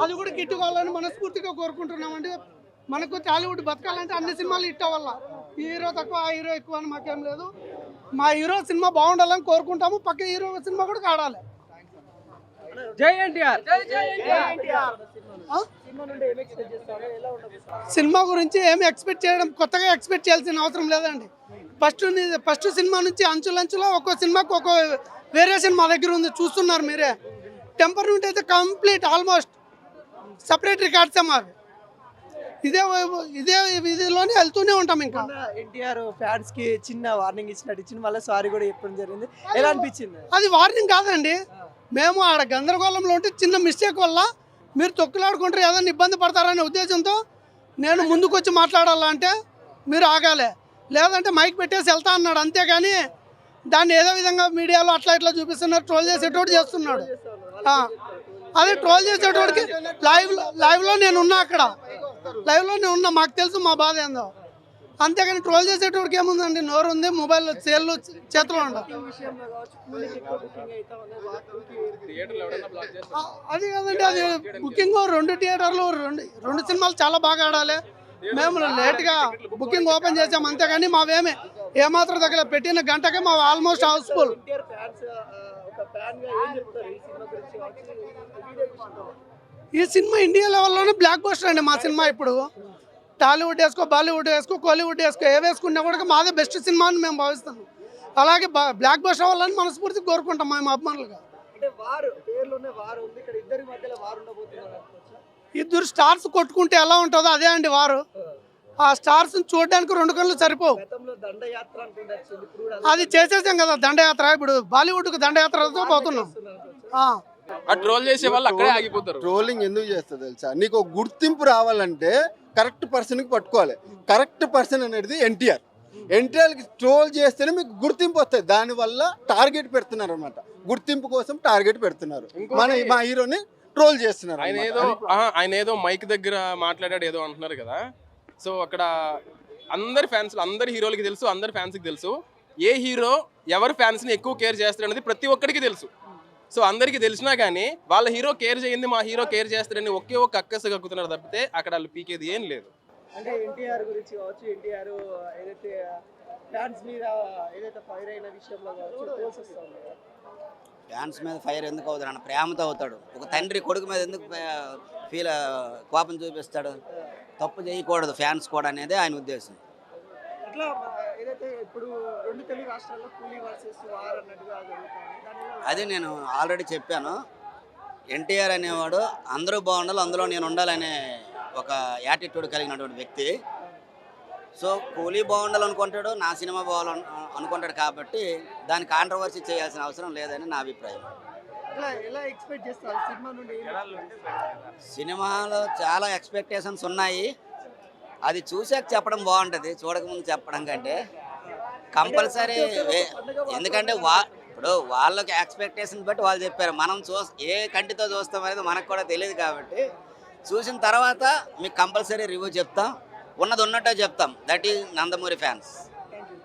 అది కూడా హిట్ కావాలని మనస్ఫూర్తిగా కోరుకుంటున్నామండి. మనకు టాలీవుడ్ బతకాలంటే అన్ని సినిమాలు హిట్ అవ్వాల. ఈ హీరో తక్కువ ఆ హీరో ఎక్కువ అని మాకేం లేదు. మా హీరో సినిమా బాగుండాలని కోరుకుంటాము. పక్క హీరో సినిమా కూడా కాడాలి. జై ఎన్టీఆర్. సినిమా గురించి ఏమి ఎక్స్పెక్ట్ చేయడం, కొత్తగా ఎక్స్పెక్ట్ చేయాల్సిన అవసరం లేదండి. ఫస్ట్ సినిమా నుంచి అంచులంచులో ఒక్కో సినిమాకి ఒక్కో వేరియేషన్ మా దగ్గర ఉంది, చూస్తున్నారు మీరే. టెంపర్మెంట్ అయితే కంప్లీట్ ఆల్మోస్ట్ సపరేట్ రికార్డ్స్ మావి. ఇదేలోనే వెళ్తూనే ఉంటాం. ఇంకా ఎన్టీఆర్ ఫ్యాన్స్ కి చిన్న వార్నింగ్ ఇచ్చిన మళ్ళీ సారీ కూడా చెప్పడం జరిగింది. ఎలా అనిపించింది? అది వార్నింగ్ కాదండి. మేము ఆడ గందరగోళంలో ఉంటే చిన్న మిస్టేక్ వల్ల మీరు తొక్కులాడుకుంటారు, ఏదైనా ఇబ్బంది పడతారనే ఉద్దేశంతో నేను ముందుకు వచ్చి మాట్లాడాలంటే మీరు ఆగాలి, లేదంటే మైక్ పెట్టేసి వెళ్తా అన్నాడు. అంతేగాని దాన్ని ఏదో విధంగా మీడియాలో అట్లా ఇట్లా చూపిస్తున్నారు, ట్రోల్ చేసేటోడు చేస్తున్నాడు. అదే ట్రోల్ చేసేటోడికి లైవ్లో నేను ఉన్నా, అక్కడ లైవ్లో నేను ఉన్నా, మాకు తెలుసు మా బాధ ఏందో. అంతేగాని ట్రోల్ చేసేటోడికి ఏముందండి, నోరు ఉంది, మొబైల్ సేల్ చేతిలో ఉండవు. అది కాదండి, అది బుకింగ్ 2 థియేటర్లు 2 సినిమాలు చాలా బాగా ఆడాలి. మేము లేట్గా బుకింగ్ ఓపెన్ చేసాం, అంతేగాని మావేమి ఏమాత్రం దగ్గర పెట్టిన గంటకే మా ఆల్మోస్ట్ హౌస్ఫుల్. ఈ సినిమా ఇండియా లెవెల్లోనే బ్లాక్ బస్టర్ అండి మా సినిమా. ఇప్పుడు టాలీవుడ్ వేసుకో, బాలీవుడ్ వేసుకో, కోలీవుడ్ వేసుకో, ఏ వేసుకున్నా కూడా మాదే బెస్ట్ సినిమా అని మేము భావిస్తున్నాం. అలాగే బ్లాక్ బస్టర్ అవ్వాలని మనస్ఫూర్తిగా కోరుకుంటాం మేము అభిమానులుగా. ఇద్దరు స్టార్స్ కొట్టుకుంటే ఎలా ఉంటుందో అదే అండి వారు. ఆ స్టార్స్ చూడడానికి 2 కళ్ళు సరిపోవు. అది చేసేసాం కదా దండయాత్ర. ఇప్పుడు బాలీవుడ్కి దండయాత్రతో పోతున్నాం. ట్రోల్ చేసే వాళ్ళు అక్కడే ఆగిపోతారు. ట్రోలింగ్ ఎందుకు చేస్తుంది తెలుసా? నీకు ఒక గుర్తింపు రావాలంటే కరెక్ట్ పర్సన్కి పట్టుకోవాలి. కరెక్ట్ పర్సన్ అనేది ఎన్టీఆర్కి ట్రోల్ చేస్తేనే మీకు గుర్తింపు వస్తుంది. దానివల్ల టార్గెట్ పెడుతున్నారు అనమాట, గుర్తింపు కోసం టార్గెట్ పెడుతున్నారు. మా హీరోని ట్రోల్ చేస్తున్నారు. ఆయన ఏదో మైక్ దగ్గర మాట్లాడాడు ఏదో అంటున్నారు కదా. సో అక్కడ అందరి హీరోలకి తెలుసు, అందరి ఫ్యాన్స్కి తెలుసు ఏ హీరో ఎవరి ఫ్యాన్స్ని ఎక్కువ కేర్ చేస్తాడు అనేది ప్రతి ఒక్కరికి తెలుసు. సో అందరికీ తెలిసినా కానీ వాళ్ళ హీరో కేర్ చేయింది, మా హీరో కేర్ చేస్తాడని ఒకే ఒక్క అక్కసు కక్కుతున్నారు తప్పితే అక్కడ వాళ్ళు పీకేది ఏం లేదు. అంటే ఎన్టీఆర్ గురించి కావచ్చు, ఎన్టీఆర్ ఏదైతే ఫ్యాన్స్ మీద ఏదైతే ఫైర్ అయిన విషయంలో కావచ్చు, ఫ్యాన్స్ మీద ఫైర్ ఎందుకు అవుతాడు అన్న, ప్రేమతో అవుతాడు. ఒక తండ్రి కొడుకు మీద ఎందుకు కోపం చూపిస్తాడు? తప్పు చేయకూడదు ఫ్యాన్స్ కూడా అనేది ఆయన ఉద్దేశం. ఇట్లా ఏదైతే ఇప్పుడు 2 తెలుగు రాష్ట్రాల్లో కూలీ వర్సెస్ వార్ అన్నట్టుగా జరుగుతుంది. అది నేను ఆల్రెడీ చెప్పాను. ఎన్టీఆర్ అనేవాడు అందరూ బాగుండాలి, అందులో నేను ఉండాలనే ఒక యాటిట్యూడ్ కలిగినటువంటి వ్యక్తి. సో కూలీ బాగుండాలనుకుంటాడు, నా సినిమా బాగాలి అనుకుంటాడు. కాబట్టి దాన్ని కాంట్రవర్సీ చేయాల్సిన అవసరం లేదని నా అభిప్రాయం. సినిమాలో చాలా ఎక్స్పెక్టేషన్స్ ఉన్నాయి. అది చూసాక చెప్పడం బాగుంటుంది, చూడకముందు చెప్పడం కంటే. కంపల్సరీ, ఎందుకంటే ఇప్పుడు వాళ్ళకి ఎక్స్పెక్టేషన్ బట్టి వాళ్ళు చెప్పారు. మనం ఏ కంటితో చూస్తాం అనేది మనకు కూడా తెలియదు. కాబట్టి చూసిన తర్వాత మీకు కంపల్సరీ రివ్యూ చెప్తాం, ఉన్నది ఉన్నట్టే చెప్తాం. That is Nandamuri fans.